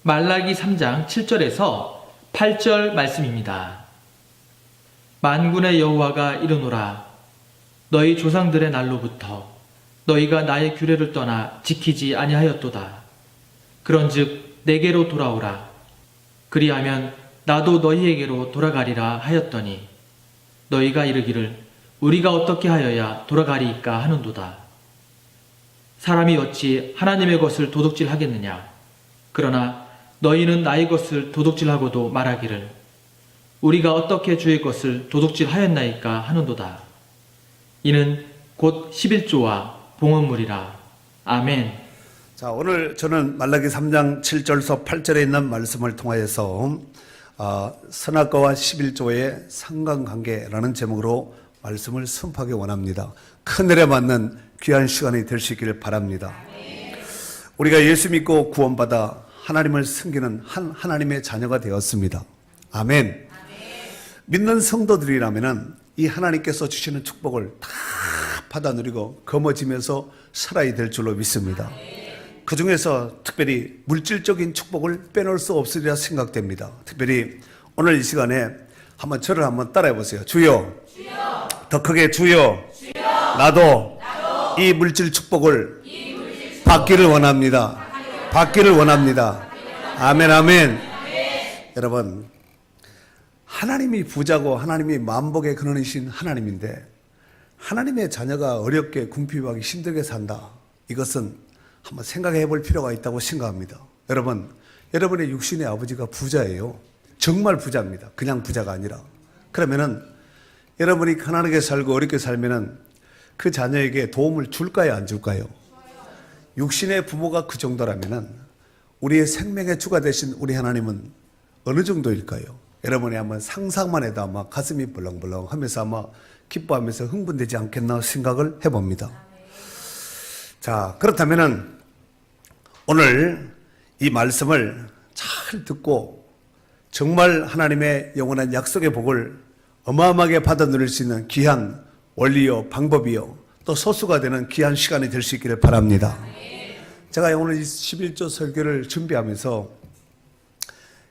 말라기 3장 7절에서 8절 말씀입니다. 만군의 여호와가 이르노라. 너희 조상들의 날로부터 너희가 나의 규례를 떠나 지키지 아니하였도다. 그런즉 내게로 돌아오라. 그리하면 나도 너희에게로 돌아가리라 하였더니 너희가 이르기를 우리가 어떻게 하여야 돌아가리이까 하는도다. 사람이 어찌 하나님의 것을 도둑질하겠느냐. 그러나 너희는 나의 것을 도둑질하고도 말하기를 우리가 어떻게 주의 것을 도둑질하였나이까 하는도다. 이는 곧 11조와 봉헌물이라. 아멘. 자, 오늘 저는 말라기 3장 7절에서 8절에 있는 말씀을 통하여서 선악과와 11조의 상관관계라는 제목으로 말씀을 선포하기 원합니다. 큰일에 맞는 귀한 시간이 될 수 있기를 바랍니다. 우리가 예수 믿고 구원받아 하나님을 섬기는 하나님의 자녀가 되었습니다. 아멘. 믿는 성도들이라면 이 하나님께서 주시는 축복을 다 받아 누리고 거머쥐면서 살아야 될 줄로 믿습니다. 그 중에서 특별히 물질적인 축복을 빼놓을 수 없으리라 생각됩니다. 특별히 오늘 이 시간에 한번 저를 한번 따라해 보세요. 주여, 더 크게 주여, 나도 이 물질 축복을 받기를 원합니다. 받기를 원합니다. 아멘, 아멘. 여러분, 하나님이 부자고 하나님이 만복의 근원이신 하나님인데 하나님의 자녀가 어렵게 궁핍하기 힘들게 산다. 이것은 한번 생각해 볼 필요가 있다고 생각합니다. 여러분, 여러분의 육신의 아버지가 부자예요. 정말 부자입니다. 그냥 부자가 아니라. 그러면은 여러분이 가난하게 살고 어렵게 살면은 그 자녀에게 도움을 줄까요, 안 줄까요? 육신의 부모가 그 정도라면은 우리의 생명의 주가 되신 우리 하나님은 어느 정도일까요? 여러분이 한번 상상만 해도 아마 가슴이 벌렁벌렁 하면서 아마 기뻐하면서 흥분되지 않겠나 생각을 해봅니다. 자, 그렇다면은 오늘 이 말씀을 잘 듣고 정말 하나님의 영원한 약속의 복을 어마어마하게 받아 누릴 수 있는 귀한 원리요, 방법이요, 또 소수가 되는 귀한 시간이 될 수 있기를 바랍니다. 제가 오늘 이 11조 설교를 준비하면서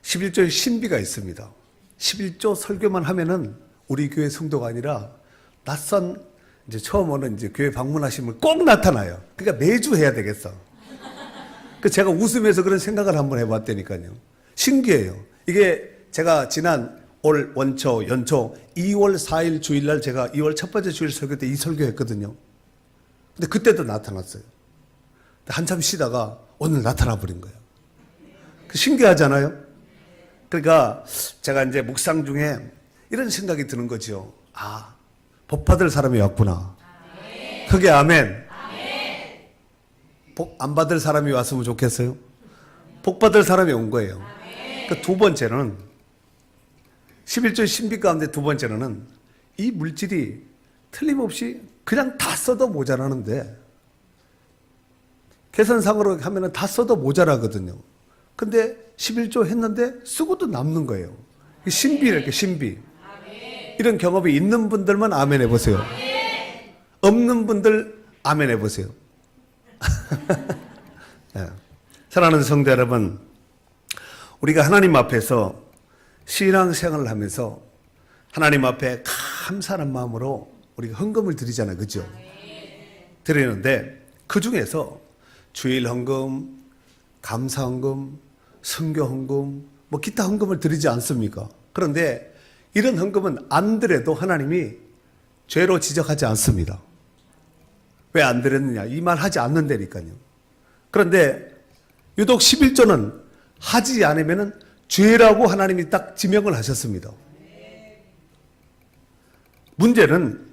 11조의 신비가 있습니다. 11조 설교만 하면은 우리 교회 성도가 아니라 낯선 이제 처음 오는 이제 교회 방문하시면 꼭 나타나요. 그러니까 매주 해야 되겠어. 그 제가 웃으면서 그런 생각을 한번 해봤다니까요. 신기해요. 이게 제가 지난 올 원초, 연초 2월 4일 주일날 제가 2월 첫 번째 주일 설교 때 이 설교했거든요. 근데 그때도 나타났어요. 한참 쉬다가 오늘 나타나 버린 거예요. 신기하잖아요. 그러니까 제가 이제 묵상 중에 이런 생각이 드는 거죠. 아, 복 받을 사람이 왔구나. 크게 아멘. 복 안 받을 사람이 왔으면 좋겠어요. 복 받을 사람이 온 거예요. 그 두 번째는 11조의 신비 가운데 두 번째는 이 물질이 틀림없이 그냥 다 써도 모자라는데 계산상으로 하면은 다 써도 모자라거든요. 근데 11조 했는데 쓰고도 남는 거예요. 신비랄게, 신비. 이런 경험이 있는 분들만 아멘 해보세요. 없는 분들 아멘 해보세요. 네. 사랑하는 성도 여러분, 우리가 하나님 앞에서 신앙생활을 하면서 하나님 앞에 감사하는 마음으로 우리가 헌금을 드리잖아요. 그죠? 드리는데 그 중에서 주일 헌금, 감사 헌금, 선교 헌금, 뭐 기타 헌금을 드리지 않습니까? 그런데 이런 헌금은 안 드려도 하나님이 죄로 지적하지 않습니다. 왜 안 드렸느냐? 이 말 하지 않는다니까요. 그런데 유독 11조는 하지 않으면은 죄라고 하나님이 딱 지명을 하셨습니다. 문제는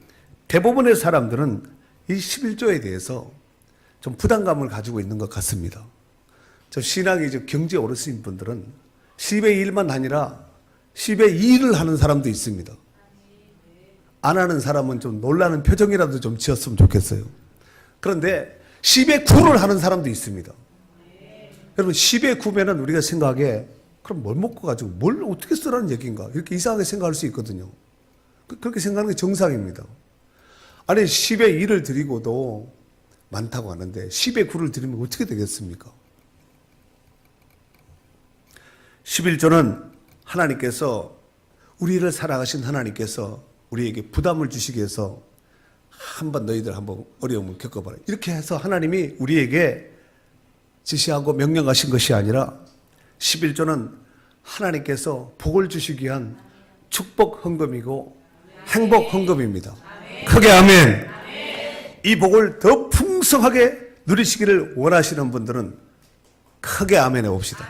대부분의 사람들은 이 11조에 대해서 좀 부담감을 가지고 있는 것 같습니다. 저 신앙이 좀 경제 어르신 분들은 10의 1만 아니라 10의 2를 하는 사람도 있습니다. 안 하는 사람은 좀 놀라는 표정이라도 좀 지었으면 좋겠어요. 그런데 10의 9를 하는 사람도 있습니다. 여러분 10의 9면은 우리가 생각하기에 그럼 뭘 먹고 가지고 뭘 어떻게 쓰라는 얘기인가 이렇게 이상하게 생각할 수 있거든요. 그렇게 생각하는 게 정상입니다. 아니 10의 1을 드리고도 많다고 하는데 10의 9를 드리면 어떻게 되겠습니까? 11조는 하나님께서 우리를 사랑하신 하나님께서 우리에게 부담을 주시기 위해서 한번 너희들 한번 어려움을 겪어봐라. 이렇게 해서 하나님이 우리에게 지시하고 명령하신 것이 아니라 11조는 하나님께서 복을 주시기 위한 축복 헌금이고 행복 헌금입니다. 크게 아멘. 이 복을 더 풍성하게 누리시기를 원하시는 분들은 크게 아멘 해봅시다.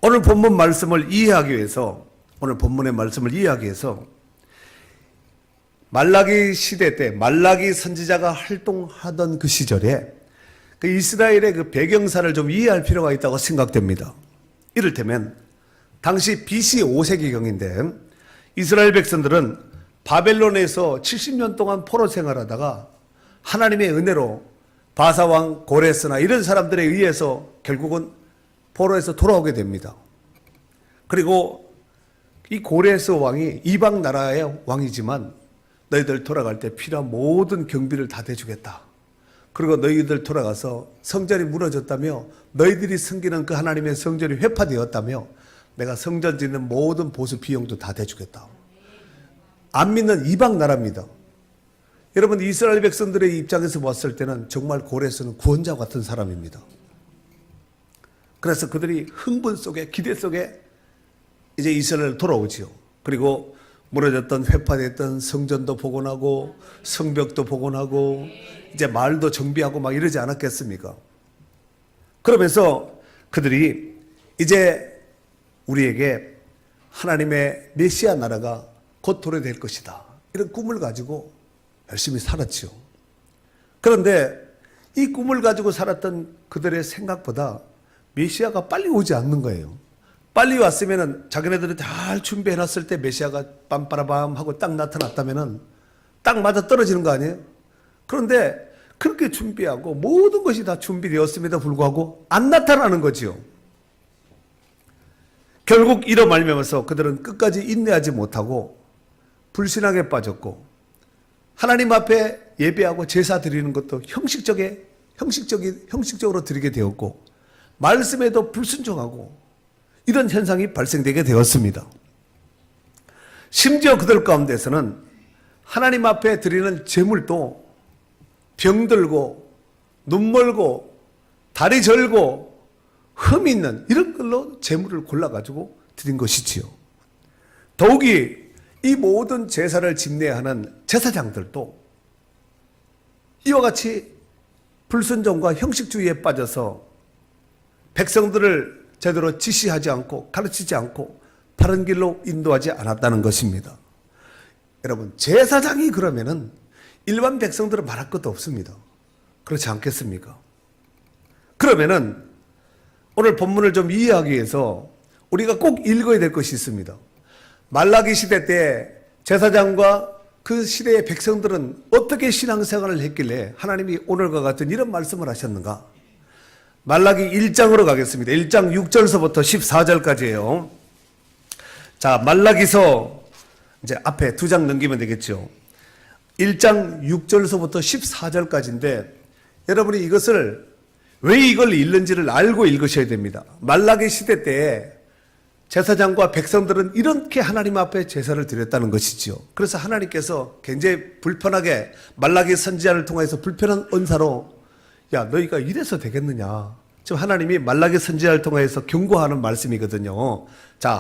오늘 본문 말씀을 이해하기 위해서, 오늘 본문의 말씀을 이해하기 위해서 말라기 시대 때 말라기 선지자가 활동하던 그 시절에 그 이스라엘의 그 배경사를 좀 이해할 필요가 있다고 생각됩니다. 이를테면 당시 BC 5세기경인데 이스라엘 백성들은 바벨론에서 70년 동안 포로 생활하다가 하나님의 은혜로 바사왕 고레스나 이런 사람들에 의해서 결국은 포로에서 돌아오게 됩니다. 그리고 이 고레스 왕이 이방 나라의 왕이지만 너희들 돌아갈 때 필요한 모든 경비를 다 대주겠다. 그리고 너희들 돌아가서 성전이 무너졌다며 너희들이 섬기는 그 하나님의 성전이 회파되었다며 내가 성전 짓는 모든 보수 비용도 다 대주겠다. 안 믿는 이방 나라입니다. 여러분, 이스라엘 백성들의 입장에서 봤을 때는 정말 고레스는 구원자 같은 사람입니다. 그래서 그들이 흥분 속에, 기대 속에 이제 이스라엘 돌아오지요. 그리고 무너졌던 회파됐던 성전도 복원하고 성벽도 복원하고 이제 마을도 정비하고 막 이러지 않았겠습니까? 그러면서 그들이 이제 우리에게 하나님의 메시아 나라가 곧 도래될 것이다, 이런 꿈을 가지고 열심히 살았죠. 그런데 이 꿈을 가지고 살았던 그들의 생각보다 메시아가 빨리 오지 않는 거예요. 빨리 왔으면은 자기네들이 잘 준비해놨을 때 메시아가 빰빠라밤 하고 딱 나타났다면은 딱 맞아 떨어지는 거 아니에요? 그런데 그렇게 준비하고 모든 것이 다 준비되었음에도 불구하고 안 나타나는 거지요. 결국 이로 말미암아서 그들은 끝까지 인내하지 못하고 불신앙에 빠졌고 하나님 앞에 예배하고 제사 드리는 것도 형식적으로 드리게 되었고 말씀에도 불순종하고 이런 현상이 발생되게 되었습니다. 심지어 그들 가운데서는 하나님 앞에 드리는 제물도 병들고 눈 멀고 다리 절고 흠 있는 이런 걸로 제물을 골라가지고 드린 것이지요. 더욱이 이 모든 제사를 집례하는 제사장들도 이와 같이 불순종과 형식주의에 빠져서 백성들을 제대로 지시하지 않고 가르치지 않고 바른 길로 인도하지 않았다는 것입니다. 여러분, 제사장이 그러면은 일반 백성들은 말할 것도 없습니다. 그렇지 않겠습니까? 그러면은 오늘 본문을 좀 이해하기 위해서 우리가 꼭 읽어야 될 것이 있습니다. 말라기 시대 때 제사장과 그 시대의 백성들은 어떻게 신앙생활을 했길래 하나님이 오늘과 같은 이런 말씀을 하셨는가? 말라기 1장으로 가겠습니다. 1장 6절서부터 14절까지예요. 자, 말라기서 이제 앞에 2장 넘기면 되겠죠. 1장 6절서부터 14절까지인데 여러분이 이것을 왜 이걸 읽는지를 알고 읽으셔야 됩니다. 말라기 시대 때 제사장과 백성들은 이렇게 하나님 앞에 제사를 드렸다는 것이지요. 그래서 하나님께서 굉장히 불편하게 말라기 선지자를 통해서 불편한 언사로 야, 너희가 이래서 되겠느냐. 지금 하나님이 말라기 선지자를 통해서 경고하는 말씀이거든요. 자,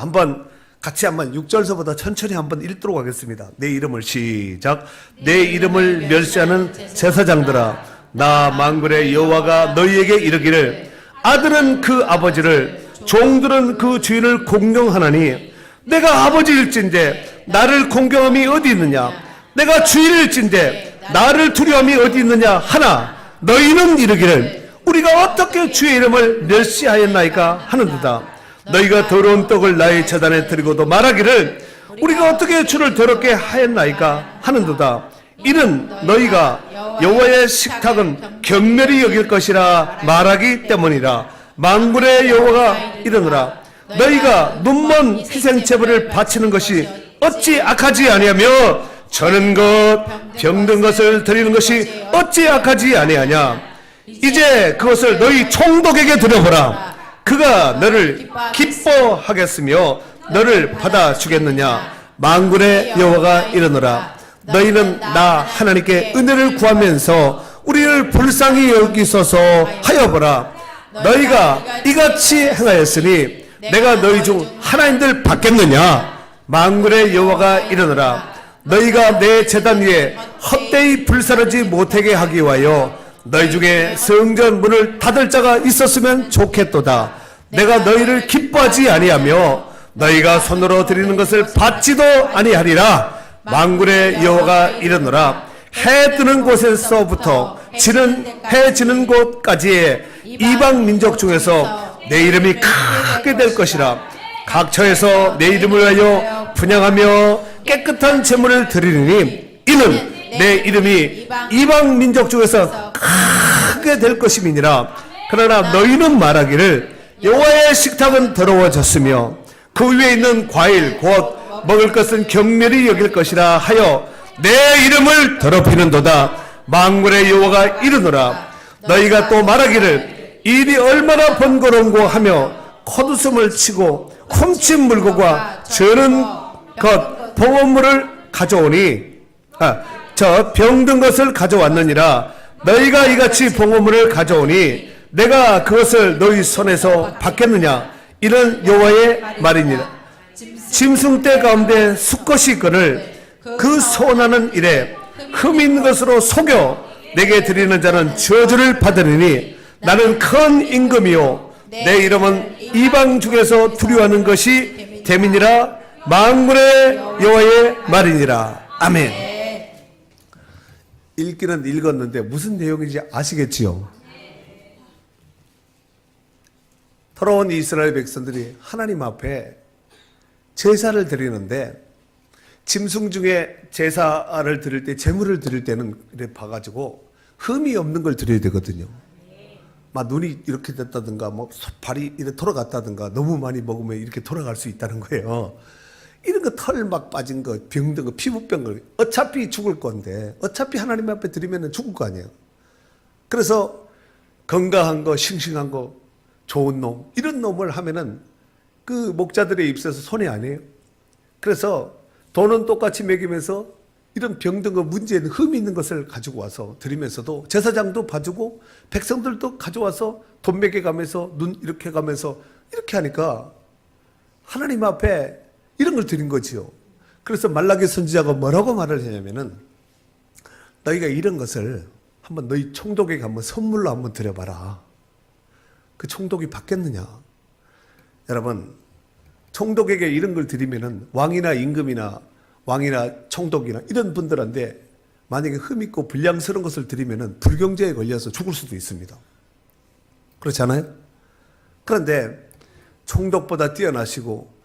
같이 한번 6절서부터 천천히 한번 읽도록 하겠습니다. 내 이름을 시작. 내 이름을 멸시하는 제사장들아, 나 만군의 여호와가 너희에게 이르기를 아들은 그 아버지를 종들은 그 주인을 공경하나니 내가 아버지일진데 나를 공경함이 어디 있느냐? 내가 주인일진데 나를 두려움이 어디 있느냐 하나 너희는 이르기를 우리가 어떻게 주의 이름을 멸시하였나이까 하는도다. 너희가 더러운 떡을 나의 제단에 드리고도 말하기를 우리가 어떻게 주를 더럽게 하였나이까 하는도다. 이는 너희가 여호와의 식탁은 경멸히 여길 것이라 말하기 때문이라. 만군의 여호와가 이르노라. 너희가 눈먼 희생제물을 바치는 것이 어찌 악하지 아니하며 저는 것 병든 것을 드리는 것이 어찌 악하지 아니하냐. 이제 그것을 너희 총독에게 드려보라. 그가 너를 기뻐하겠으며 너를 받아주겠느냐. 만군의 여호와가 이르노라. 너희는 나 하나님께 은혜를 구하면서 우리를 불쌍히 여기소서 하여보라. 너희가 이같이 행하였으니 내가 너희 중 하나님들 받겠느냐. 만군의 여호와가 이르노라. 너희가 내 제단 위에 헛되이 불사르지 못하게 하기 위하여 너희 중에 성전 문을 닫을 자가 있었으면 좋겠도다. 내가 너희를 기뻐하지 아니하며 너희가 손으로 드리는 것을 받지도 아니하리라. 만군의 여호와가 이르노라. 해 뜨는 곳에서부터 해 지는 곳까지의 이방 민족 중에서 내 이름이 크게 될 것이라. 각처에서 내 이름을 위하여 분향하며 깨끗한 제물을 드리니 이는 내 이름이 이방 민족 중에서 크게 될 것임이니라. 그러나 너희는 말하기를 여호와의 식탁은 더러워졌으며 그 위에 있는 과일 곧 먹을 것은 경멸히 여길 것이라 하여 내 이름을 더럽히는도다. 만군의 여호와가 이르노라. 너희가 또 말하기를 일이 얼마나 번거로운고 하며 콧웃음을 치고 훔친 물고과 저는 것 봉헌물을 가져오니 저 병든 것을 가져왔느니라. 너희가 이같이 봉헌물을 가져오니 내가 그것을 너희 손에서 받겠느냐. 이런 여호와의 말이니라. 짐승떼 가운데 수컷이 있거늘 그 소원하는 일에 흠 있는 것으로 속여 내게 드리는 자는 저주를 받으리니 나는 큰 임금이요 내 이름은 이방 중에서 두려워하는 것이 됨이니라. 만군의 여호와의 말이니라. 아멘. 읽기는 읽었는데 무슨 내용인지 아시겠지요? 돌아온 이스라엘 백성들이 하나님 앞에 제사를 드리는데 짐승 중에 제사를 드릴 때 제물을 드릴 때는 이렇게 봐가지고 흠이 없는 걸 드려야 되거든요. 막 눈이 이렇게 됐다든가 뭐 발이 이렇게 돌아갔다든가 너무 많이 먹으면 이렇게 돌아갈 수 있다는 거예요. 이런 거 털 막 빠진 거 병든 거 피부병 걸 어차피 죽을 건데 어차피 하나님 앞에 드리면 죽을 거 아니에요. 그래서 건강한 거 싱싱한 거 좋은 놈 이런 놈을 하면은 그 목자들의 입에서 손해 아니에요. 그래서 돈은 똑같이 먹이면서 이런 병든 거 문제 있는 흠이 있는 것을 가지고 와서 드리면서도 제사장도 봐주고 백성들도 가져와서 돈 먹여가면서 눈 이렇게 가면서 이렇게 하니까 하나님 앞에 이런 걸 드린 거지요. 그래서 말라기 선지자가 뭐라고 말을 하냐면은 너희가 이런 것을 한번 너희 총독에게 한번 선물로 한번 드려봐라. 그 총독이 받겠느냐. 여러분 총독에게 이런 걸 드리면은 왕이나 임금이나 왕이나 총독이나 이런 분들한테 만약에 흠 있고 불량스러운 것을 드리면은 불경제에 걸려서 죽을 수도 있습니다. 그렇지 않아요? 그런데 총독보다 뛰어나시고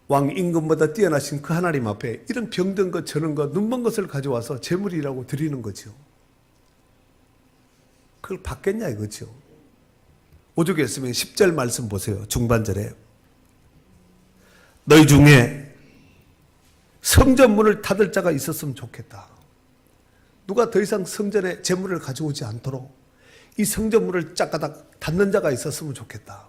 왕 임금보다 뛰어나신 그 하나님 앞에 이런 병든 것 저런 것 눈먼 것을 가져와서 제물이라고 드리는 거죠. 그걸 받겠냐 이거죠. 오죽에 쓰면 10절 말씀 보세요. 중반절에 너희 중에 성전 문을 닫을 자가 있었으면 좋겠다. 누가 더 이상 성전에 제물을 가져오지 않도록 이 성전 문을 짝가닥 닫는 자가 있었으면 좋겠다.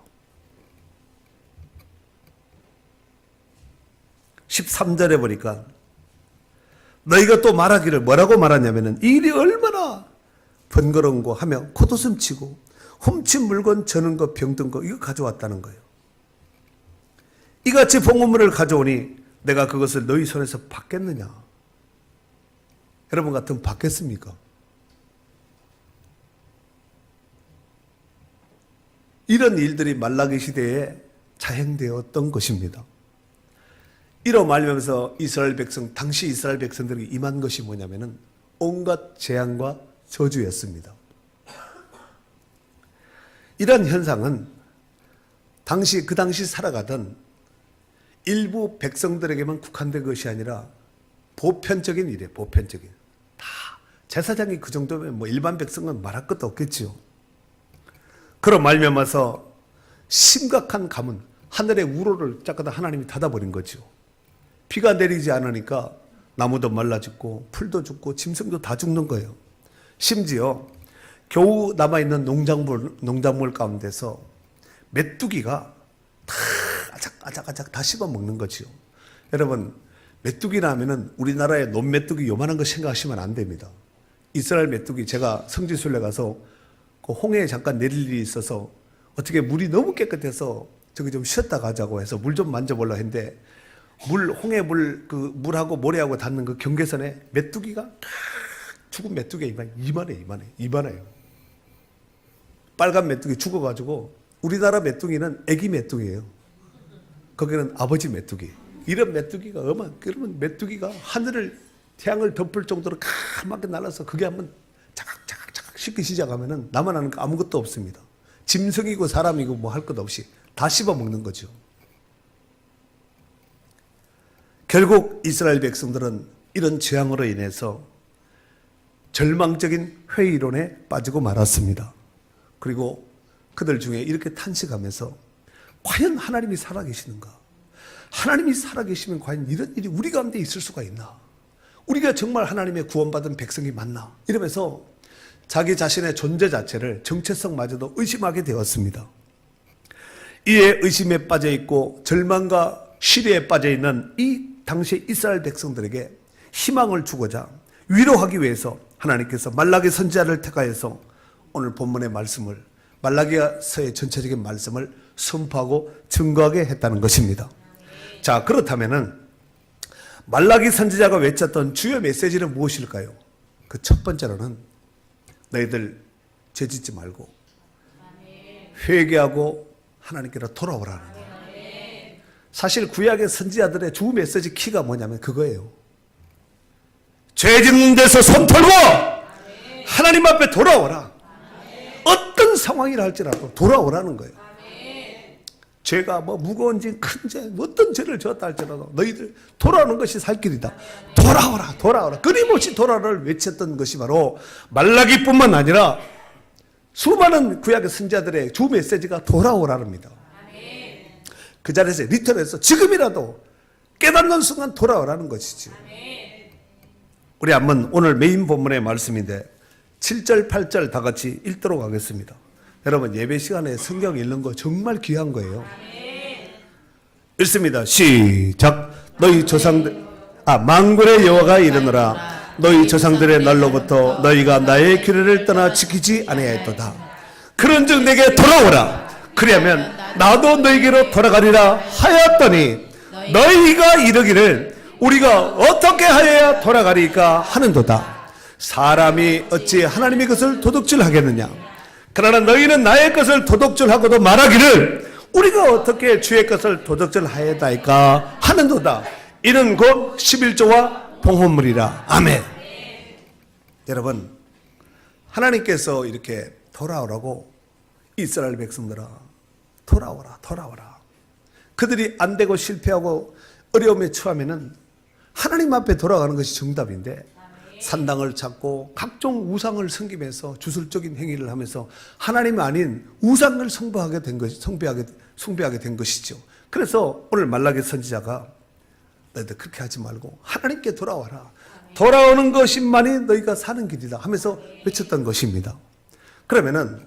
13절에 보니까 너희가 또 말하기를 뭐라고 말하냐면은 이 일이 얼마나 번거로운 거 하며 콧웃음 치고 훔친 물건 저는 거 병든 거 이거 가져왔다는 거예요. 이같이 봉헌물을 가져오니 내가 그것을 너희 손에서 받겠느냐? 여러분 같으면 받겠습니까? 이런 일들이 말라기 시대에 자행되었던 것입니다. 이로 말미암아서 이스라엘 백성, 당시 이스라엘 백성들이 임한 것이 뭐냐면은 온갖 재앙과 저주였습니다. 이런 현상은 그 당시 살아가던 일부 백성들에게만 국한된 것이 아니라 보편적인 일이에요. 보편적인. 다 제사장이 그 정도면 뭐 일반 백성은 말할 것도 없겠지요. 그런 말미암아서 심각한 가뭄, 하늘의 우로를 짝가다 하나님이 닫아버린 거죠. 비가 내리지 않으니까 나무도 말라 죽고 풀도 죽고 짐승도 다 죽는 거예요. 심지어 겨우 남아있는 농작물 가운데서 메뚜기가 다 아작아작 다 씹어 먹는 거지요. 여러분, 메뚜기나 하면은 우리나라의 논메뚜기 요만한 거 생각하시면 안 됩니다. 이스라엘 메뚜기, 제가 성지순례 가서 그 홍해에 잠깐 내릴 일이 있어서 어떻게 물이 너무 깨끗해서 저기 좀 쉬었다 가자고 해서 물 좀 만져보려고 했는데 홍해 물하고 모래하고 닿는 그 경계선에 메뚜기가 죽은 메뚜기가 이만해요. 빨간 메뚜기 죽어가지고 우리나라 메뚜기는 애기 메뚜기예요. 거기는 아버지 메뚜기. 이런 메뚜기가 그러면 메뚜기가 하늘을 태양을 덮을 정도로 까맣게 날아서 그게 한번 자각자각 씻기 시작하면은 나만 아는 거 아무것도 없습니다. 짐승이고 사람이고 뭐 할 것 없이 다 씹어 먹는 거죠. 결국 이스라엘 백성들은 이런 재앙으로 인해서 절망적인 회의론에 빠지고 말았습니다. 그리고 그들 중에 이렇게 탄식하면서 과연 하나님이 살아계시는가? 하나님이 살아계시면 과연 이런 일이 우리 가운데 있을 수가 있나? 우리가 정말 하나님의 구원받은 백성이 맞나? 이러면서 자기 자신의 존재 자체를 정체성마저도 의심하게 되었습니다. 이에 의심에 빠져 있고 절망과 시대에 빠져 있는 이 당시 이스라엘 백성들에게 희망을 주고자 위로하기 위해서 하나님께서 말라기 선지자를 택하여서 오늘 본문의 말씀을 말라기서의 전체적인 말씀을 선포하고 증거하게 했다는 것입니다. 자, 그렇다면은 말라기 선지자가 외쳤던 주요 메시지는 무엇일까요? 그 첫 번째로는 너희들 죄짓지 말고 회개하고 하나님께로 돌아오라는 거예요. 사실 구약의 선지자들의 주 메시지 키가 뭐냐면 그거예요. 죄 짓는 데서 손 털고 하나님 앞에 돌아오라. 어떤 상황이라 할지라도 돌아오라는 거예요. 죄가 뭐 무거운 죄, 큰 죄, 어떤 죄를 지었다 할지라도 너희들 돌아오는 것이 살 길이다. 돌아오라. 끊임없이 돌아오라를 외쳤던 것이 바로 말라기뿐만 아니라 수많은 구약의 선지자들의 주 메시지가 돌아오라입니다. 그 자리에서 리턴해서 지금이라도 깨닫는 순간 돌아오라는 것이지. 우리 한번 오늘 메인 본문의 말씀인데 7절, 8절 다 같이 읽도록 하겠습니다. 여러분, 예배 시간에 성경 읽는 거 정말 귀한 거예요. 읽습니다. 시작. 너희 조상들, 만군의 여호와가 이르노라. 너희 조상들의 날로부터 너희가 나의 규례를 떠나 지키지 아니하였도다. 그런즉 내게 돌아오라. 그리하면 나도 너희에게로 돌아가리라 하였더니 너희가 이르기를 우리가 어떻게 하여야 돌아가리까 하는도다. 사람이 어찌 하나님의 것을 도둑질하겠느냐? 그러나 너희는 나의 것을 도둑질하고도 말하기를 우리가 어떻게 주의 것을 도둑질하였다이까 하는도다. 이는 곧 11조와 봉헌물이라. 아멘. 여러분, 하나님께서 이렇게 돌아오라고 이스라엘 백성들아 돌아오라. 그들이 안 되고 실패하고 어려움에 처하면은 하나님 앞에 돌아가는 것이 정답인데 산당을 찾고 각종 우상을 섬기면서 주술적인 행위를 하면서 하나님 아닌 우상을 숭배하게 된 것이죠. 그래서 오늘 말라기 선지자가 너희들 그렇게 하지 말고 하나님께 돌아와라. 돌아오는 것만이 너희가 사는 길이다 하면서 외쳤던 것입니다. 그러면은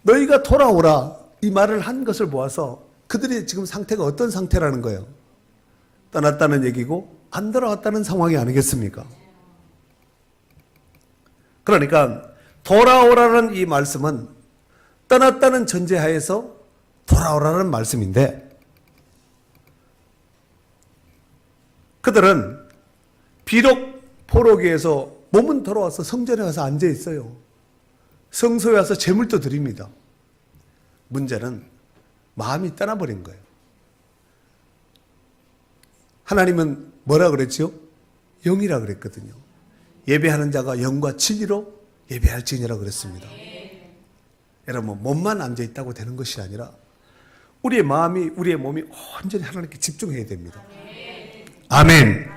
너희가 돌아오라 이 말을 한 것을 모아서 그들의 지금 상태가 어떤 상태라는 거예요? 떠났다는 얘기고 안 돌아왔다는 상황이 아니겠습니까? 그러니까 돌아오라는 이 말씀은 떠났다는 전제하에서 돌아오라는 말씀인데 그들은 비록 포로기에서 몸은 돌아와서 성전에 와서 앉아 있어요. 성소에 와서 제물도 드립니다. 문제는 마음이 떠나버린 거예요. 하나님은 뭐라 그랬죠? 영이라 그랬거든요. 예배하는 자가 영과 진리로 예배할지니라 그랬습니다. 여러분, 몸만 앉아 있다고 되는 것이 아니라 우리의 마음이, 우리의 몸이 온전히 하나님께 집중해야 됩니다. 아멘.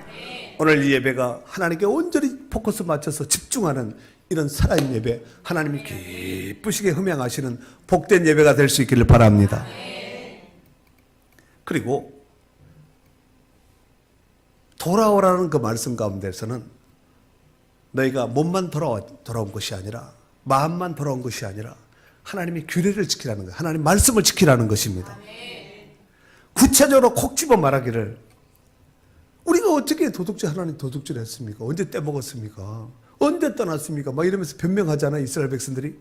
오늘 이 예배가 하나님께 온전히 포커스 맞춰서 집중하는 이런 살아있는 예배, 하나님이 기쁘시게 흠양하시는 복된 예배가 될 수 있기를 바랍니다. 그리고 돌아오라는 그 말씀 가운데서는 너희가 몸만 돌아온 것이 아니라 마음만 돌아온 것이 아니라 하나님의 규례를 지키라는 거예요. 하나님 말씀을 지키라는 것입니다. 구체적으로 콕 집어 말하기를 우리가 어떻게 도둑질 하나님 도둑질 했습니까? 언제 떼먹었습니까? 언제 떠났습니까? 막 이러면서 변명하잖아요. 이스라엘 백성들이.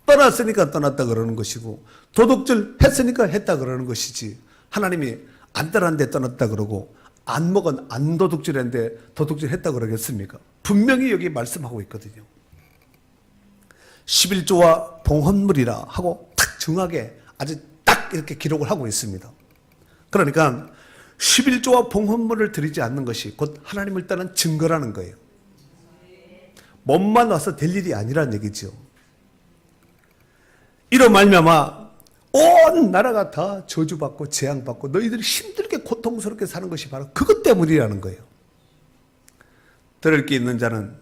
떠났으니까 떠났다 그러는 것이고 도둑질 했으니까 했다 그러는 것이지 하나님이 안 떠났는데 떠났다 그러고 안 먹은 안 도둑질했는데 도둑질 했다 그러겠습니까? 분명히 여기 말씀하고 있거든요. 11조와 봉헌물이라 하고 딱 정하게 아주 딱 이렇게 기록을 하고 있습니다. 그러니까 11조와 봉헌물을 드리지 않는 것이 곧 하나님을 떠난 증거라는 거예요. 몸만 와서 될 일이 아니란 얘기죠. 이로 말미암아 온 나라가 다 저주받고 재앙받고 너희들이 힘들게 고통스럽게 사는 것이 바로 그것 때문이라는 거예요. 들을 게 있는 자는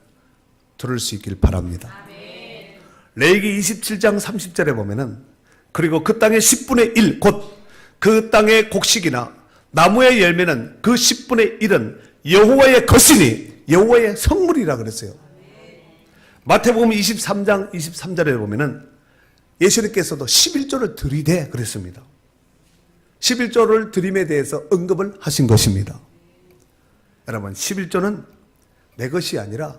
들을 수 있길 바랍니다. 레위기 27장 30절에 보면은 그리고 그 땅의 10분의 1 곧 그 땅의 곡식이나 나무의 열매는 그 10분의 1은 여호와의 것이니 여호와의 성물이라 그랬어요. 마태복음 23장 23절에 보면은 예수님께서도 11조를 드리되 그랬습니다. 11조를 드림에 대해서 언급을 하신 것입니다. 여러분 11조는 내 것이 아니라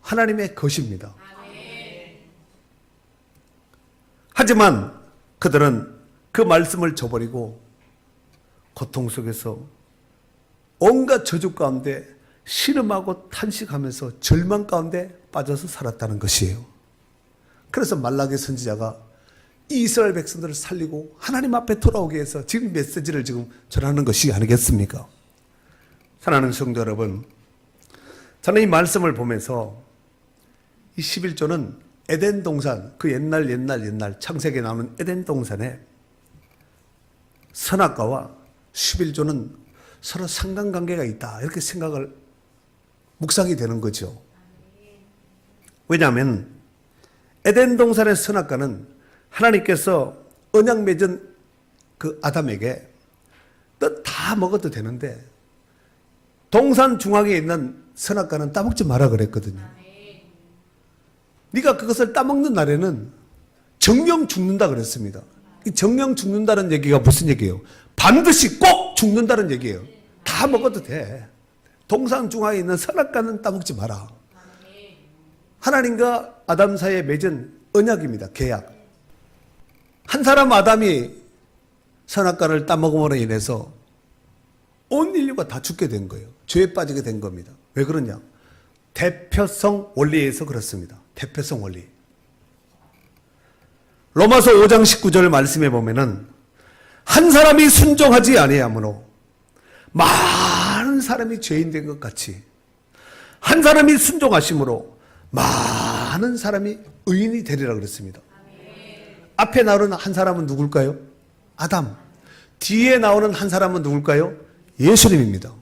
하나님의 것입니다. 하지만 그들은 그 말씀을 저버리고 고통 속에서 온갖 저주 가운데 신음하고 탄식하면서 절망 가운데 빠져서 살았다는 것이에요. 그래서 말라기 선지자가 이스라엘 백성들을 살리고 하나님 앞에 돌아오게 해서 지금 메시지를 지금 전하는 것이 아니겠습니까? 사랑하는 성도 여러분, 저는 이 말씀을 보면서 이 11조는 에덴 동산, 그 옛날 창세기에 나오는 에덴 동산에 선악과와 11조는 서로 상관관계가 있다 이렇게 생각을 묵상이 되는 거죠. 왜냐하면 에덴 동산의 선악과는 하나님께서 언약 맺은 그 아담에게 너 다 먹어도 되는데 동산 중앙에 있는 선악과는 따먹지 마라 그랬거든요. 네가 그것을 따먹는 날에는 정령 죽는다 그랬습니다. 이 정령 죽는다는 얘기가 무슨 얘기예요? 반드시 꼭 죽는다는 얘기예요. 다 먹어도 돼. 동산 중앙에 있는 선악과는 따먹지 마라. 하나님과 아담 사이에 맺은 언약입니다. 계약. 한 사람 아담이 선악과를 따먹음으로 인해서 온 인류가 다 죽게 된 거예요. 죄에 빠지게 된 겁니다. 왜 그러냐? 대표성 원리에서 그렇습니다. 대표성 원리. 로마서 5장 19절 말씀에 보면은 한 사람이 순종하지 아니하므로 많은 사람이 죄인 된 것 같이 한 사람이 순종하심으로 많은 사람이 의인이 되리라 그랬습니다. 앞에 나오는 한 사람은 누굴까요? 아담. 뒤에 나오는 한 사람은 누굴까요? 예수님입니다.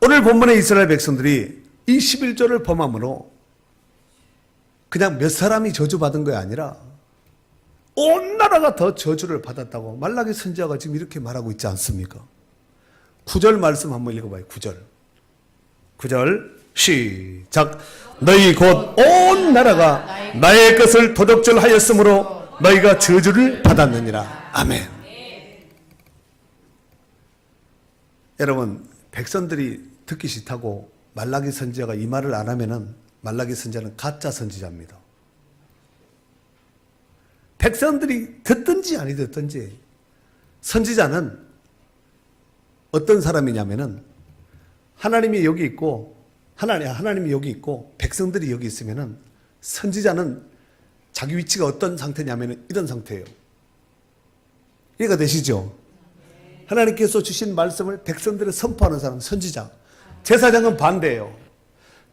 오늘 본문의 이스라엘 백성들이 이 11조를 범함으로 그냥 몇 사람이 저주받은 게 아니라 온 나라가 더 저주를 받았다고 말라기 선지자가 지금 이렇게 말하고 있지 않습니까? 9절 말씀 한번 읽어봐요. 9절 시작. 너희 곧 온 나라가 나의 것을 도둑질하였으므로 너희가 저주를 받았느니라. 아멘. 여러분 백성들이 듣기 싫다고 말라기 선지자가 이 말을 안 하면은 말라기 선지자는 가짜 선지자입니다. 백성들이 듣든지 아니 듣든지 선지자는 어떤 사람이냐면은 하나님이 여기 있고 하나님이 여기 있고 백성들이 여기 있으면은 선지자는 자기 위치가 어떤 상태냐면은 이런 상태예요. 이해가 되시죠? 하나님께서 주신 말씀을 백성들에 선포하는 사람 선지자. 제사장은 반대예요.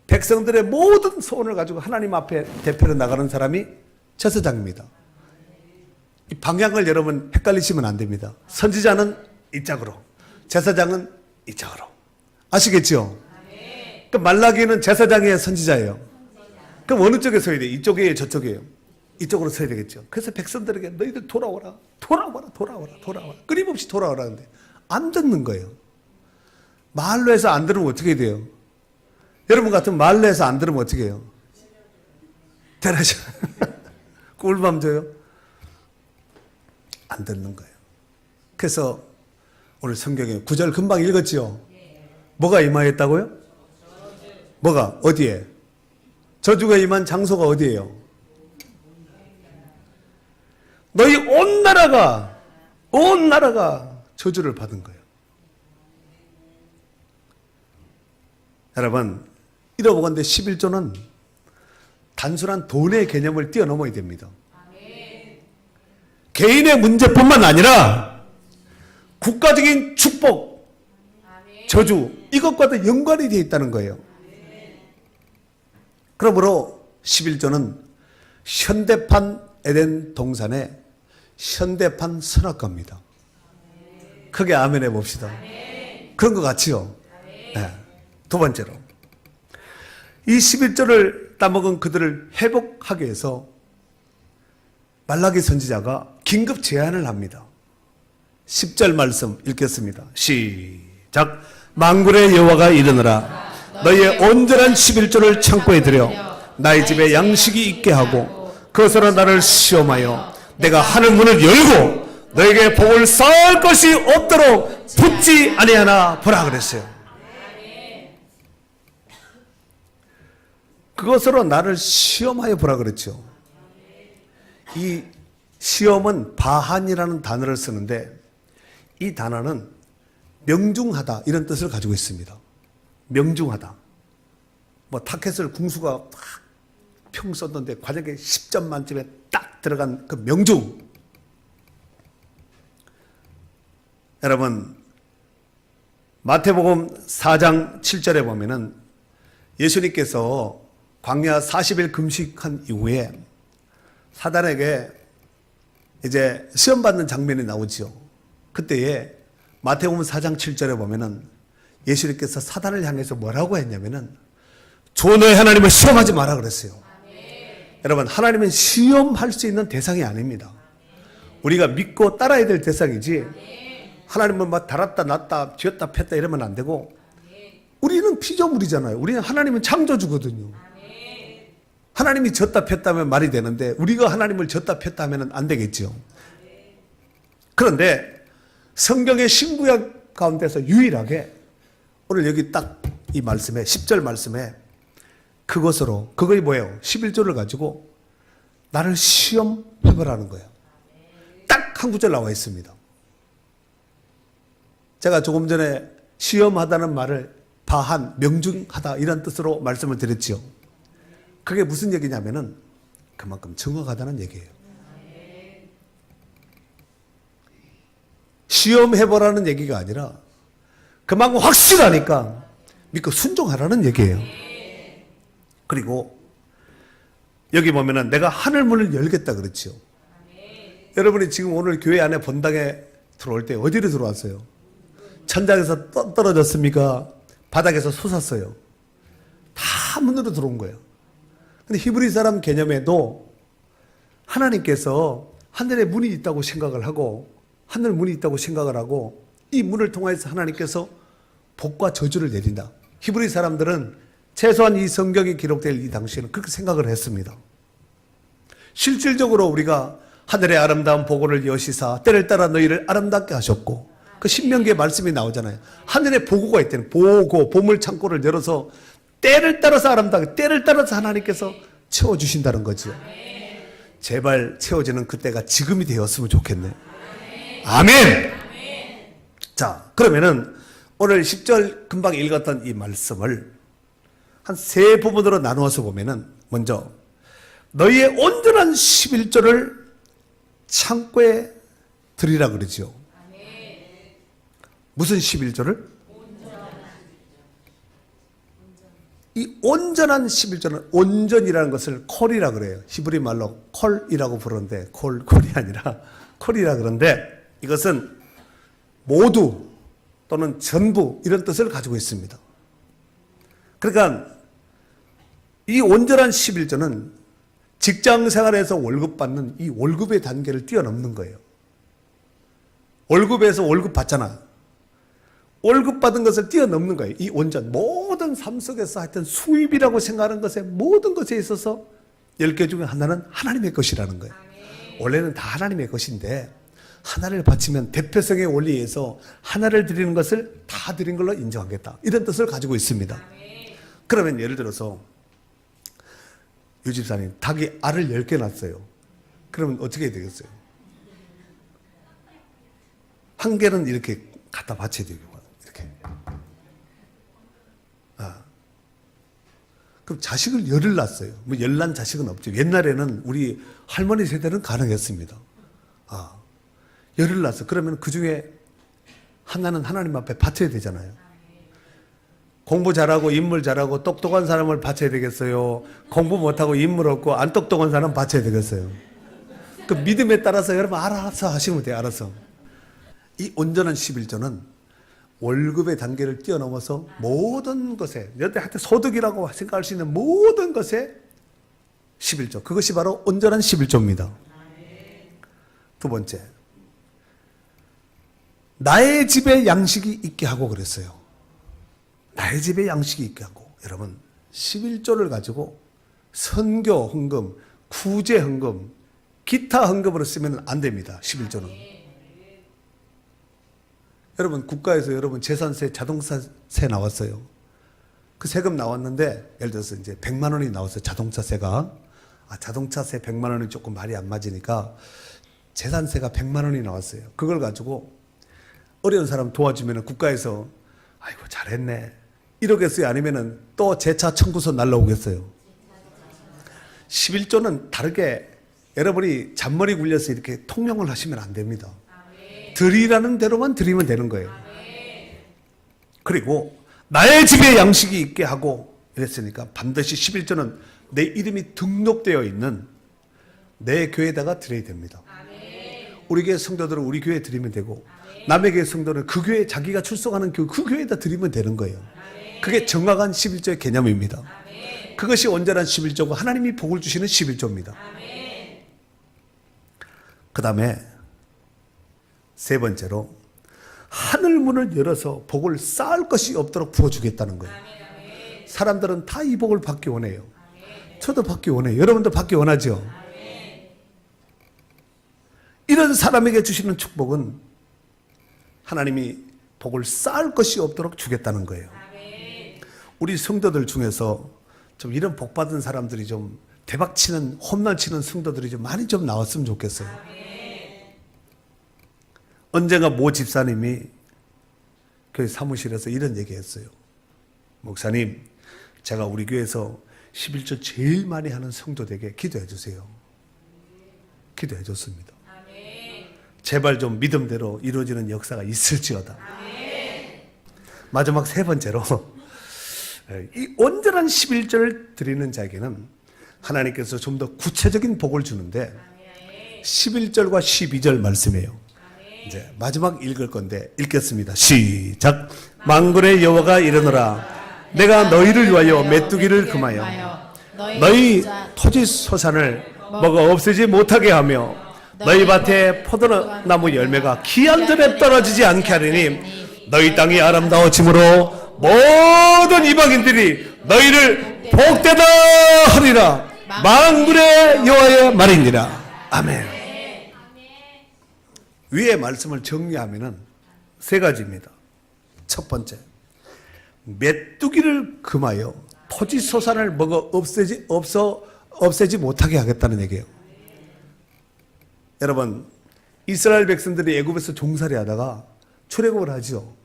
백성들의 모든 소원을 가지고 하나님 앞에 대표로 나가는 사람이 제사장입니다. 이 방향을 여러분 헷갈리시면 안 됩니다. 선지자는 이쪽으로, 제사장은 이쪽으로. 아시겠죠? 그 말라기는 제사장이에요, 선지자예요? 그럼 어느 쪽에 서야 돼요? 이쪽이에요, 저쪽이에요? 이쪽으로 서야 되겠죠. 그래서 백성들에게 너희들 돌아오라. 끊임없이 돌아오라는데 안 듣는 거예요. 말로 해서 안 들으면 어떻게 돼요? 여러분 같은 말로 해서 안 들으면 어떻게 해요? 때려줘. 꿀밤 줘요? 안 듣는 거예요. 그래서 오늘 성경에 9절 금방 읽었지요? 뭐가 임하였다고요? 뭐가? 어디에? 저주가 임한 장소가 어디예요? 너희 온 나라가 저주를 받은 거예요. 여러분, 잃어보건대 11조는 단순한 돈의 개념을 뛰어넘어야 됩니다. 개인의 문제뿐만 아니라 국가적인 축복, 저주, 이것과도 연관이 되어 있다는 거예요. 그러므로 11조는 현대판 에덴 동산의 현대판 선악과입니다. 크게 아멘 해봅시다. 그런 것 같지요? 네. 두 번째로, 이 11조를 따먹은 그들을 회복하기 위해서 말라기 선지자가 긴급 제안을 합니다. 10절 말씀 읽겠습니다. 시작. 만군의 여호와가 이르노라 너희의 온전한 11조를 창고에 들여 나의 집에 양식이 있게 하고 그것으로 나를 시험하여 내가 하늘 문을 열고 너에게 복을 쌓을 것이 없도록 붙지 아니하나 보라 그랬어요. 그것으로 나를 시험하여 보라 그랬죠. 이 시험은 바한이라는 단어를 쓰는데 이 단어는 명중하다 이런 뜻을 가지고 있습니다. 명중하다. 뭐 타켓을 궁수가 평 썼는데 관역에 10점 만점에 딱 들어간 그 명중. 여러분, 마태복음 4장 7절에 보면은 예수님께서 광야 40일 금식한 이후에 사단에게 이제 시험 받는 장면이 나오지요. 그때에 마태복음 4장 7절에 보면은 예수님께서 사단을 향해서 뭐라고 했냐면은 주 너의 하나님을 시험하지 마라 그랬어요. 여러분, 하나님은 시험할 수 있는 대상이 아닙니다. 우리가 믿고 따라야 될 대상이지 하나님은 막 달았다 놨다 쥐었다 폈다 이러면 안 되고 우리는 피조물이잖아요. 우리는 하나님은 창조주거든요. 하나님이 졌다 폈다 하면 말이 되는데 우리가 하나님을 졌다 폈다 하면 안 되겠죠. 그런데 성경의 신구약 가운데서 유일하게 오늘 여기 딱 이 말씀에 10절 말씀에 그것으로 그것이 뭐예요? 11조를 가지고 나를 시험해보라는 거예요. 딱 한 구절 나와 있습니다. 제가 조금 전에 시험하다는 말을 바한, 명중하다 이런 뜻으로 말씀을 드렸죠. 그게 무슨 얘기냐면은 그만큼 정확하다는 얘기예요. 시험해보라는 얘기가 아니라 그만큼 확실하니까 믿고 순종하라는 얘기예요. 그리고 여기 보면은 내가 하늘문을 열겠다 그랬죠. 여러분이 지금 오늘 교회 안에 본당에 들어올 때 어디로 들어왔어요? 천장에서 떨어졌습니까? 바닥에서 솟았어요. 다 문으로 들어온 거예요. 근데 히브리 사람 개념에도 하나님께서 하늘에 문이 있다고 생각을 하고 하늘 문이 있다고 생각을 하고 이 문을 통해서 하나님께서 복과 저주를 내린다. 히브리 사람들은 최소한 이 성경이 기록될 이 당시에는 그렇게 생각을 했습니다. 실질적으로 우리가 하늘의 아름다운 보고를 여시사 때를 따라 너희를 아름답게 하셨고 그 신명기에 말씀이 나오잖아요. 하늘에 보고가 있다는 보고 보물 창고를 열어서 때를 따라서 아름답게 때를 따라서 하나님께서 채워주신다는 거죠. 제발 채워지는 그때가 지금이 되었으면 좋겠네. 아멘. 자, 그러면은 오늘 10절 금방 읽었던 이 말씀을 한 세 부분으로 나누어서 보면은 먼저 너희의 온전한 11조를 창고에 드리라 그러죠. 무슨 11조를? 이 온전한 11조는 온전이라는 것을 콜이라 그래요. 히브리 말로 콜이라고 부르는데 콜이 아니라 콜이라 그러는데 이것은 모두 또는 전부 이런 뜻을 가지고 있습니다. 그러니까 이 온전한 11조는 직장 생활에서 월급 받는 이 월급의 단계를 뛰어넘는 거예요. 월급에서 월급 받잖아. 월급 받은 것을 뛰어넘는 거예요. 이 온전 모든 삶 속에서 하여튼 수입이라고 생각하는 것에 모든 것에 있어서 10개 중에 하나는 하나님의 것이라는 거예요. 원래는 다 하나님의 것인데 하나를 바치면 대표성의 원리에서 하나를 드리는 것을 다 드린 걸로 인정하겠다. 이런 뜻을 가지고 있습니다. 그러면 예를 들어서 유 집사님 닭이 알을 10개 낳았어요. 그러면 어떻게 되겠어요? 한 개는 이렇게 갖다 바쳐야 되고 이렇게. 그럼 자식을 열을 낳았어요. 뭐 열난 자식은 없죠. 옛날에는 우리 할머니 세대는 가능했습니다. 열을 낳았어. 그러면 그 중에 하나는 하나님 앞에 바쳐야 되잖아요. 공부 잘하고 인물 잘하고 똑똑한 사람을 바쳐야 되겠어요? 공부 못하고 인물 없고 안 똑똑한 사람 바쳐야 되겠어요? 그 믿음에 따라서 여러분 알아서 하시면 돼요. 알아서. 이 온전한 11조는 월급의 단계를 뛰어넘어서 모든 것에, 여태한테 소득이라고 생각할 수 있는 모든 것에 11조. 그것이 바로 온전한 11조입니다. 두 번째, 나의 집에 양식이 있게 하고 그랬어요. 나의 집에 양식이 있게 하고. 여러분 11조를 가지고 선교 헌금, 구제 헌금, 기타 헌금으로 쓰면 안 됩니다. 11조는. 여러분 국가에서 여러분 재산세, 자동차세 나왔어요. 그 세금 나왔는데 예를 들어서 이제 100만 원이 나왔어요. 자동차세가. 자동차세 100만 원이 조금 말이 안 맞으니까 재산세가 100만 원이 나왔어요. 그걸 가지고 어려운 사람 도와주면 국가에서 아이고 잘했네 이러겠어요? 아니면은 또 재차 청구서 날라오겠어요? 11조는 다르게 여러분이 잔머리 굴려서 이렇게 통용을 하시면 안 됩니다. 드리라는 대로만 드리면 되는 거예요. 그리고 나의 집에 양식이 있게 하고 이랬으니까 반드시 11조는 내 이름이 등록되어 있는 내 교회에다가 드려야 됩니다. 우리 교회 성도들은 우리 교회에 드리면 되고 남의 교회 성도는 그 교회에 자기가 출석하는 그 교회에다 드리면 되는 거예요. 그게 정확한 11조의 개념입니다. 그것이 온전한 11조고 하나님이 복을 주시는 11조입니다. 그 다음에 세 번째로 하늘 문을 열어서 복을 쌓을 것이 없도록 부어주겠다는 거예요. 사람들은 다 이 복을 받기 원해요. 저도 받기 원해요. 여러분도 받기 원하죠? 이런 사람에게 주시는 축복은 하나님이 복을 쌓을 것이 없도록 주겠다는 거예요. 우리 성도들 중에서 좀 이런 복 받은 사람들이 좀 대박 치는 홈런 치는 성도들이 좀 많이 좀 나왔으면 좋겠어요. 언젠가 모 집사님이 교회 사무실에서 이런 얘기했어요. 목사님, 제가 우리 교회에서 11조 제일 많이 하는 성도에게 기도해 주세요. 기도해 줬습니다. 제발 좀 믿음대로 이루어지는 역사가 있을지어다. 마지막 세 번째로 이 온전한 11조를 드리는 자에게는 하나님께서 좀 더 구체적인 복을 주는데 11절과 12절 말씀이에요. 이제 마지막 읽을 건데 읽겠습니다. 시작. 만군의 여호와가 이르노라 내가 너희를 위하여 메뚜기를 금하여 너희 토지 소산을 먹어 없애지 못하게 하며 너희 밭에 포도나무 열매가 기한전에 떨어지지 않게 하리니 너희 땅이 아름다워짐으로 모든 이방인들이 너희를 복되다 하리라. 만군의 여호와의 말이니라. 아멘. 위의 말씀을 정리하면은 세 가지입니다. 첫 번째, 메뚜기를 금하여 토지 소산을 먹어 없애지 못하게 하겠다는 얘기예요. 여러분, 이스라엘 백성들이 애굽에서 종살이 하다가 출애굽을 하죠.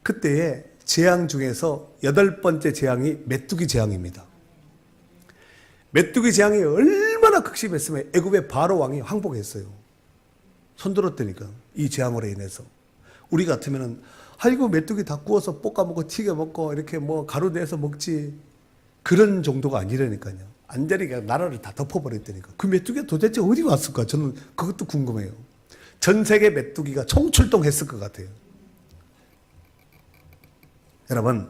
그때의 재앙 중에서 8번째 재앙이 메뚜기 재앙입니다. 메뚜기 재앙이 얼마나 극심했으면 애굽의 바로 왕이 항복했어요. 손들었다니까 이 재앙으로 인해서. 우리 같으면은 아이고 메뚜기 다 구워서 볶아 먹고 튀겨 먹고 이렇게 뭐 가루 내서 먹지 그런 정도가 아니라니까요. 완전히 나라를 다 덮어버렸다니까. 그 메뚜기가 도대체 어디 왔을까? 저는 그것도 궁금해요. 전 세계 메뚜기가 총출동했을 것 같아요. 여러분,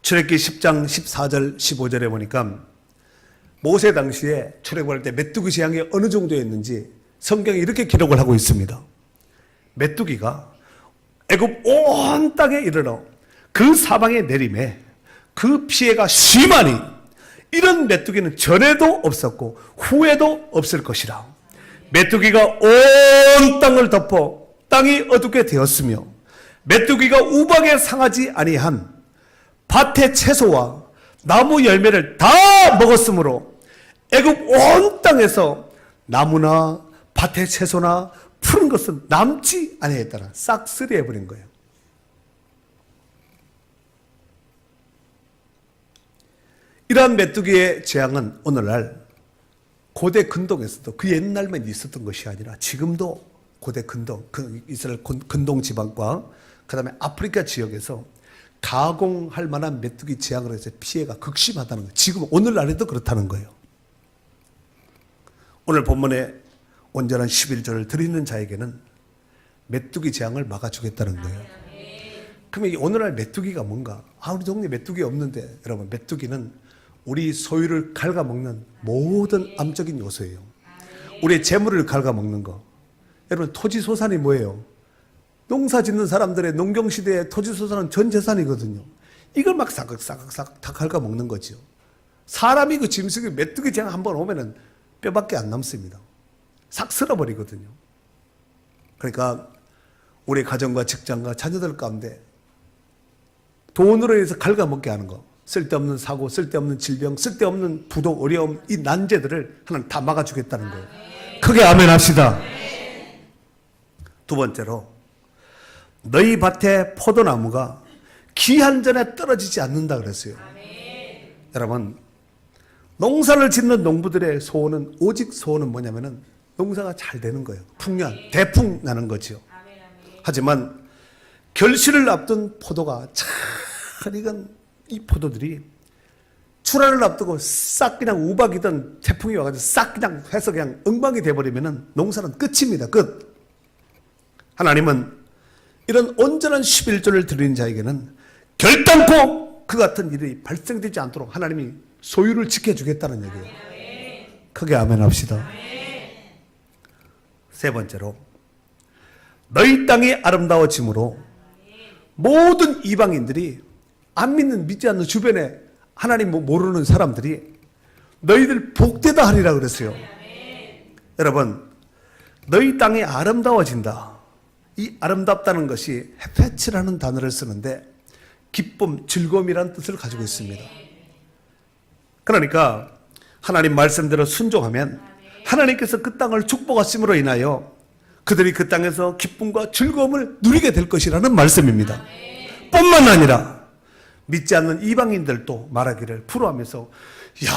출애굽기 10장 14절 15절에 보니까 모세 당시에 출애굽할 때 메뚜기 재앙이 어느 정도였는지 성경이 이렇게 기록을 하고 있습니다. 메뚜기가 애굽 온 땅에 이르러 그 사방에 내림에 그 피해가 심하니 이런 메뚜기는 전에도 없었고 후에도 없을 것이라. 메뚜기가 온 땅을 덮어 땅이 어둡게 되었으며 메뚜기가 우박에 상하지 아니한 밭의 채소와 나무 열매를 다 먹었으므로 애굽 온 땅에서 나무나 밭의 채소나 푸른 것은 남지 아니했다라. 싹쓸이 해버린 거예요. 이러한 메뚜기의 재앙은 오늘날 고대 근동에서도 그 옛날만 있었던 것이 아니라 지금도 고대 근동, 이스라엘 근동 지방과 그 다음에 아프리카 지역에서 가공할 만한 메뚜기 재앙으로 해서 피해가 극심하다는 거예요. 지금 오늘날에도 그렇다는 거예요. 오늘 본문에 온전한 11조를 드리는 자에게는 메뚜기 재앙을 막아주겠다는 거예요. 그러면 오늘날 메뚜기가 뭔가? 우리 동네 메뚜기 없는데. 여러분, 메뚜기는 우리 소유를 갉아먹는 모든 암적인 요소예요. 우리의 재물을 갉아먹는 거. 여러분, 토지소산이 뭐예요? 농사 짓는 사람들의 농경시대의 토지소산은 전 재산이거든요. 이걸 막 사각사각 다 갉아먹는 거죠. 사람이 그 짐승이 메뚜기 재앙 한번 오면은 뼈밖에 안 남습니다. 싹 쓸어버리거든요. 그러니까 우리 가정과 직장과 자녀들 가운데 돈으로 해서 갉아먹게 하는 거, 쓸데없는 사고, 쓸데없는 질병, 쓸데없는 부도, 어려움, 이 난제들을 하나님 다 막아주겠다는 거예요. 크게 아멘 합시다. 두 번째로, 너희 밭의 포도나무가 기한 전에 떨어지지 않는다 그랬어요. 여러분, 농사를 짓는 농부들의 소원은, 오직 소원은 뭐냐면은 농사가 잘 되는 거예요. 풍년, 대풍 나는 거죠. 하지만 결실을 앞둔 포도가 참 익은 이 포도들이 출하를 앞두고 싹 그냥 우박이든 태풍이 와가지고 싹 그냥 해서 그냥 엉망이 돼버리면은 농사는 끝입니다. 끝. 하나님은 이런 온전한 11조를 드리는 자에게는 결단코 그 같은 일이 발생되지 않도록 하나님이 소유를 지켜주겠다는 얘기예요. 크게 아멘 합시다. 세 번째로, 너희 땅이 아름다워짐으로 모든 이방인들이, 안 믿는, 믿지 않는 주변에 하나님 모르는 사람들이 너희들 복되다 하리라 그랬어요. 여러분, 너희 땅이 아름다워진다. 이 아름답다는 것이 헤페츠라는 단어를 쓰는데 기쁨, 즐거움이라는 뜻을 가지고 있습니다. 그러니까 하나님 말씀대로 순종하면 하나님께서 그 땅을 축복하심으로 인하여 그들이 그 땅에서 기쁨과 즐거움을 누리게 될 것이라는 말씀입니다. 뿐만 아니라 믿지 않는 이방인들도 말하기를 부러워하면서, 야,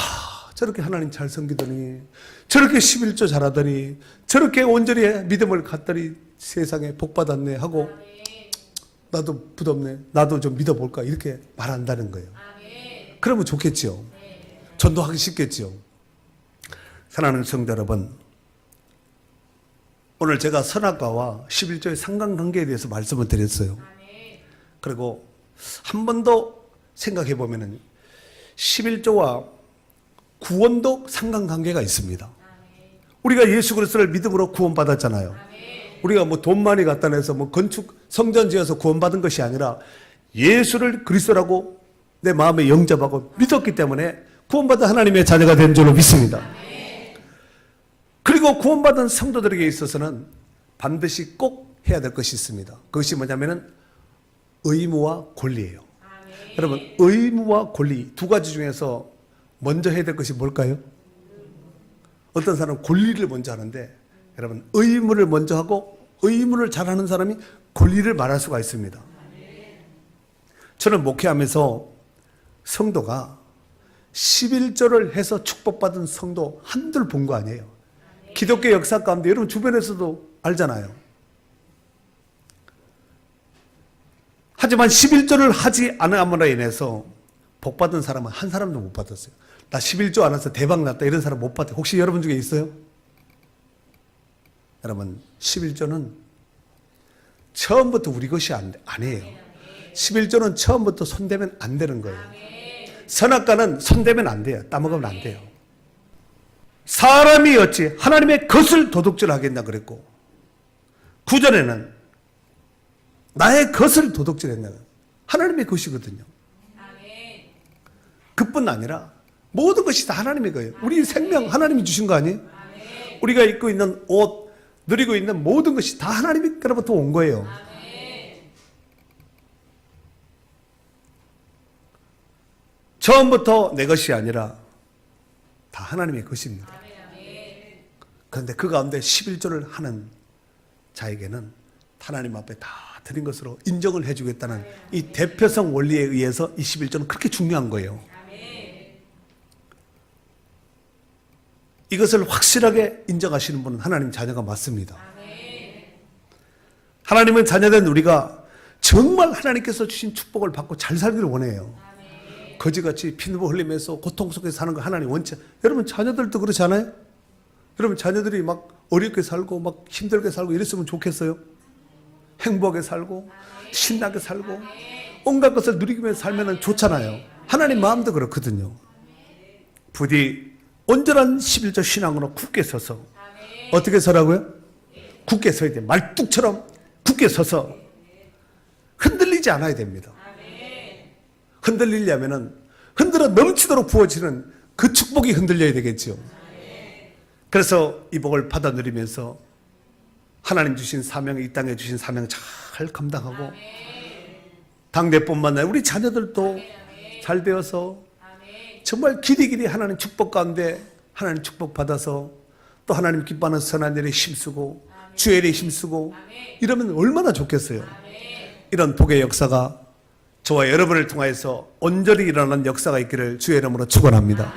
저렇게 하나님 잘 섬기더니, 저렇게 11조 잘하더니, 저렇게 온전히 믿음을 갖더니 세상에 복 받았네 하고, 나도 부럽네, 나도 좀 믿어볼까, 이렇게 말한다는 거예요. 그러면 좋겠죠. 전도하기 쉽겠죠. 사랑하는 성도 여러분, 오늘 제가 선악과와 11조의 상관관계에 대해서 말씀을 드렸어요. 그리고 한 번 더 생각해 보면은 11조와 구원도 상관관계가 있습니다. 우리가 예수 그리스도를 믿음으로 구원받았잖아요. 우리가 뭐 돈 많이 갖다 내서 뭐 건축 성전 지어서 구원받은 것이 아니라 예수를 그리스도라고 내 마음에 영접하고 믿었기 때문에 구원받은 하나님의 자녀가 된 줄로 믿습니다. 그리고 구원받은 성도들에게 있어서는 반드시 꼭 해야 될 것이 있습니다. 그것이 뭐냐면은 의무와 권리예요. 여러분, 의무와 권리 두 가지 중에서 먼저 해야 될 것이 뭘까요? 어떤 사람은 권리를 먼저 하는데, 여러분, 의무를 먼저 하고 의무를 잘하는 사람이 권리를 말할 수가 있습니다. 저는 목회하면서 성도가 11조를 해서 축복받은 성도 한둘 본 거 아니에요. 기독교 역사 가운데 여러분 주변에서도 알잖아요. 하지만 11조를 하지 않음으로 인해서 복받은 사람은 한 사람도 못 받았어요. 나 11조 안 해서 대박 났다 이런 사람 못 받아요. 혹시 여러분 중에 있어요? 여러분, 11조는 처음부터 우리 것이 아니에요. 11조는 처음부터 손대면 안 되는 거예요. 선악과는 손대면 안 돼요. 따먹으면 안 돼요. 사람이 어찌 하나님의 것을 도둑질하겠나 그랬고, 구전에는 나의 것을 도둑질했냐, 하나님의 것이거든요. 그뿐 아니라 모든 것이 다 하나님의 거예요. 우리 생명 하나님이 주신 거 아니에요? 우리가 입고 있는 옷, 누리고 있는 모든 것이 다 하나님께로부터 온 거예요. 처음부터 내 것이 아니라 다 하나님의 것입니다. 그런데 그 가운데 11조를 하는 자에게는 하나님 앞에 다 드린 것으로 인정을 해주겠다는 이 대표성 원리에 의해서 이 11조는 그렇게 중요한 거예요. 이것을 확실하게 인정하시는 분은 하나님 자녀가 맞습니다. 하나님은 자녀된 우리가 정말 하나님께서 주신 축복을 받고 잘 살기를 원해요. 거지같이 피눈물 흘리면서 고통 속에 사는 거 하나님 원치. 여러분 자녀들도 그렇지 않아요? 여러분 자녀들이 막 어렵게 살고 막 힘들게 살고 이랬으면 좋겠어요? 행복하게 살고 신나게 살고 온갖 것을 누리면서 살면 좋잖아요. 하나님 마음도 그렇거든요. 부디 온전한 11조 신앙으로 굳게 서서 어떻게 서라고요? 굳게 서야 돼요. 말뚝처럼 굳게 서서 흔들리지 않아야 됩니다. 흔들리려면은 흔들어 넘치도록 부어지는 그 축복이 흔들려야 되겠죠. 그래서 이 복을 받아 누리면서 하나님 주신 사명, 이 땅에 주신 사명 잘 감당하고 당대뿐만 아니라 우리 자녀들도 잘 되어서 정말 길이 하나님 축복 가운데 하나님 축복 받아서 또 하나님 기뻐하는 선한 일에 힘쓰고 주의 일에 힘쓰고 이러면 얼마나 좋겠어요. 이런 복의 역사가 저와 여러분을 통하여서 온전히 일어나는 역사가 있기를 주의 이름으로 축원합니다.